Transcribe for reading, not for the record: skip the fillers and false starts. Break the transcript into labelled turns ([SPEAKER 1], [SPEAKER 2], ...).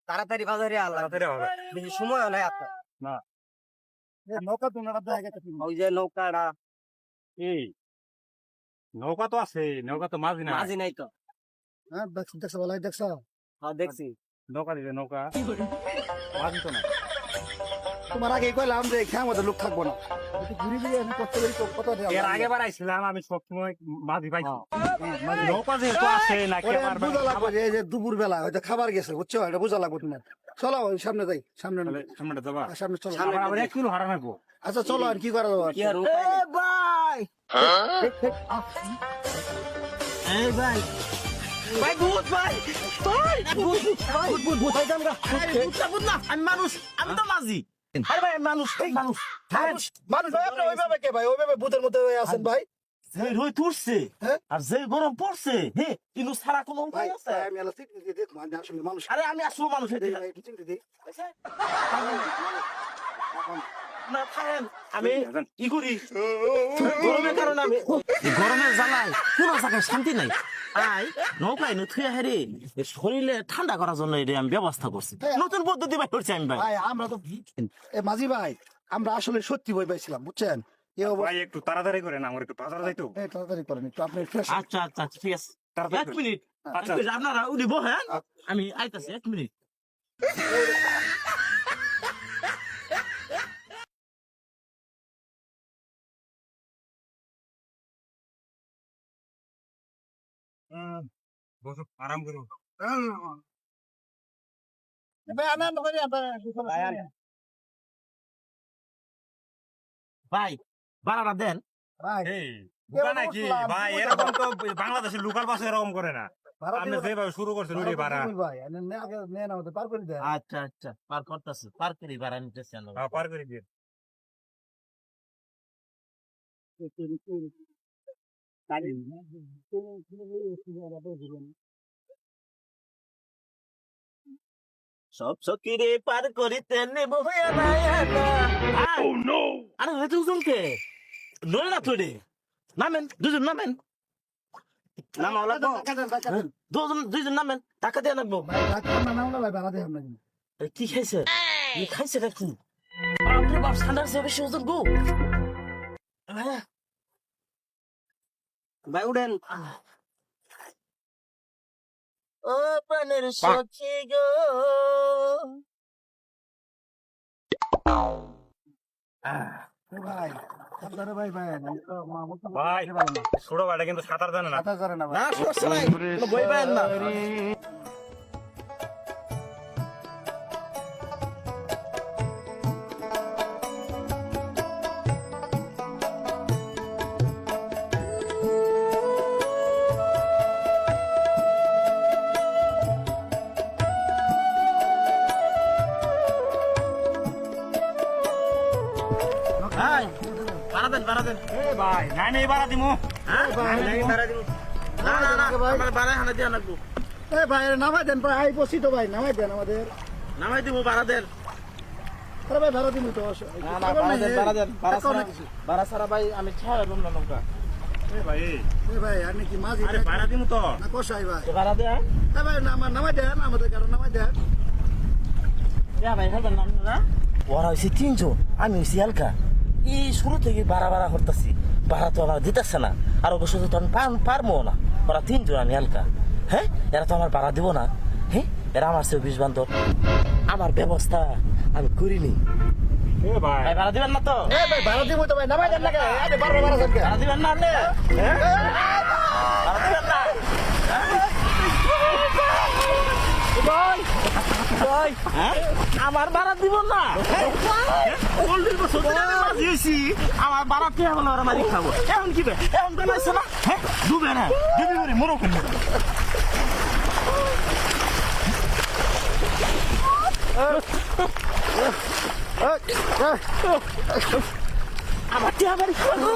[SPEAKER 1] তাড়াতাড়ি বাজারে আল্লাহ বেশি সময় নাই আপনার
[SPEAKER 2] না
[SPEAKER 1] নৌকা তো ওই যে নৌকাটা
[SPEAKER 2] এই নৌকা তো আছে, নৌকা তো মাঝি না।
[SPEAKER 1] মাঝি নাই তো।
[SPEAKER 3] হ্যাঁ দেখছো বলাই দেখছো
[SPEAKER 1] হ্যাঁ দেখছি।
[SPEAKER 2] নৌকা দিবে, নৌকা মাঝি তো না।
[SPEAKER 3] তোমার আগে কইলাম যে খেয়ে আমাদের লোক থাকবো না ঘুরে ঘুরে আমি কষ্ট করি কত
[SPEAKER 2] এর আগে বার আইছিলাম আমি, সবসময় মাঝি পাইছি। নৌকা যেহেতু আছে না, কে পারবে
[SPEAKER 3] বুঝা লাগবে যে এই যে দুপুর বেলা হয়তো খাবার গেছে বুঝছো, এটা বুঝা লাগবে তোমার। চলো ওই সামনে যাই, সামনে না
[SPEAKER 2] সামনে যাবা?
[SPEAKER 3] সামনে চলো।
[SPEAKER 2] আমার আবার 1 কিলো হারা নাকবো।
[SPEAKER 3] আচ্ছা চলো আর কি করা যাবে
[SPEAKER 1] কি আর উপায় নেই।
[SPEAKER 3] ভাই
[SPEAKER 1] এই ভাই ভাই ভূত ভাই ভূত ভাই জানগা ভূত না আমি মানুষ, আমি তো মাঝি। আরে ভাই মানুষ মানুষ
[SPEAKER 3] মানুষ ভাই আপনি ওইভাবে কে ভাই ওইভাবে ভূতের মধ্যে আছেন ভাই?
[SPEAKER 1] যে রই তুলছে
[SPEAKER 3] হ্যাঁ?
[SPEAKER 1] আর যে গরম পড়ছে হে কিন্তু সারা কোনো
[SPEAKER 3] ভাই
[SPEAKER 1] উপায় আছে?
[SPEAKER 3] আমি আলা চিঠি দিয়ে দেখো আমি আসলে মানুষ।
[SPEAKER 1] আরে আমি আসলে মানুষ
[SPEAKER 3] এই ভাই একটু চিঠি দিই।
[SPEAKER 1] না থাকেন আমি ই করি গরমের কারণে আমি গরমের জ্বালায় কোনো জায়গায় শান্তি নাই। আই নৌকায় থুয়ে হারে শরীরে ঠান্ডা করার জন্য এটা আমি ব্যবস্থা করছি, নতুন পদ্ধতি বাই করছি আমি ভাই।
[SPEAKER 3] ভাই আমরা তো মাঝি ভাই আমরা আসলে সত্যি ভয় পাইছিলাম বুঝছেন।
[SPEAKER 2] ভাই একটু তাড়াতাড়ি করেন, আমার একটু বাজার যাইতো।
[SPEAKER 3] তাড়াতাড়ি করেন একটু আপনি ফ্রেশ।
[SPEAKER 1] আচ্ছা আচ্ছা ঠিক আছে,
[SPEAKER 2] তাড়াতাড়ি
[SPEAKER 1] 1 মিনিট।
[SPEAKER 2] আচ্ছা।
[SPEAKER 1] আপনারা উঠি বহেন, আমি আইতাছি 1 মিনিট।
[SPEAKER 2] বসো, আরাম করো।
[SPEAKER 3] ভাই আনন্দ করে
[SPEAKER 1] ভাই বাড়াটা দেন।
[SPEAKER 3] ভাই
[SPEAKER 2] এই বুকা নাকি ভাই? এরকম তো বাংলাদেশের লোকাল বাস এরকম করে না। আপনি যেভাবে শুরু করছেন ওইটাই ভাড়া।
[SPEAKER 3] ভাই আগে নেন আমাদের পার করে দেন।
[SPEAKER 1] আচ্ছা আচ্ছা পার করতেছি, পার করি বাড়া নিতেছি।
[SPEAKER 2] হ্যাঁ, পার করে দিন।
[SPEAKER 1] সব সকিরে পার করিতে নেব আরে হয়তো দুজনকে নয় না তো রে, নামেন দুজন নামেন, নামা লাগবো দুজন নামেন, টাকা দিয়ে নামবো।
[SPEAKER 3] ভাই রাখলাম না নাও না ভাই বাড়া দেন না কিন্তু।
[SPEAKER 1] কি খাইছে? কি খাইছে নাকি? বাপরে বাপ, ঠান্ডা আছে বেশি ওজন গো। ভাই উঠেন। ও প্রাণের সখী গো,
[SPEAKER 3] ভাই আপনারা ভাই ভাই
[SPEAKER 2] ভাই ছোট ভাইটা কিন্তু সাঁতার জানে না।
[SPEAKER 3] কথা করে না ভাই।
[SPEAKER 1] না সমস্যা নাই, বই পায় না। ভাই বাড়া দেন।
[SPEAKER 2] এ ভাই নাই নাই ভাড়া দিমু।
[SPEAKER 1] হ্যাঁ নাই বাড়া দিব না না না, আমার বাড়া হানা দিয়া লাগবো।
[SPEAKER 3] এই ভাই নামাই দেন ভাই, আই বসি তো ভাই নামাই দেন আমাদের।
[SPEAKER 1] নামাই দিব বাড়া দেন।
[SPEAKER 3] আরে ভাই ভাড়া দিন তো
[SPEAKER 1] না না বাড়া দেন বাড়া সারা ভাই আমি ছাড়া দম না নৌকা।
[SPEAKER 2] এ ভাই
[SPEAKER 3] এই ভাই আমি কি মাঝি
[SPEAKER 2] আরে ভাড়া দিমু তো।
[SPEAKER 3] না কষাই ভাই।
[SPEAKER 1] বাড়া দেয়া
[SPEAKER 3] এই ভাই নামাই দেন আমাদের কারণ নামাই দেন।
[SPEAKER 1] ভাই হবেন না আপনারা? ওরা হয়েছে 3 জন, আমি হয়েছি হালকা। এই শুরু থেকে বাড়া করতেছি, বাড়া তো আমার দিতেছে না, আর অবশ্য তো আমি পারবো না। ওরা 3 জন, আমি হালকা। হ্যাঁ এরা তো আমার বাড়া দিব না। হ্যাঁ এরা আমার চেয়ে 20 বান্ধব, আমার ব্যবস্থা আমি করিনি।
[SPEAKER 2] এ ভাই
[SPEAKER 1] ভাই ভাড়া দিবেন না তো?
[SPEAKER 3] এই ভাই ভাড়া দিব তো ভাই নামাই দেন না কে? আরে বারবার ভাড়া দেন কে?
[SPEAKER 1] ভাড়া দিবেন না আপনি? হ্যাঁ ভাড়া দিবেন না? ভাই হ্যাঁ আমার ভাড়া দিব না? আমার ভাড়া কে হলো ওরা মারি খাবো এখন কি এখন বেলাইছে না? হ্যাঁ ডুবে না ডুবি করে মরো কেন? আমার টিয়া বাড়ি খাবো।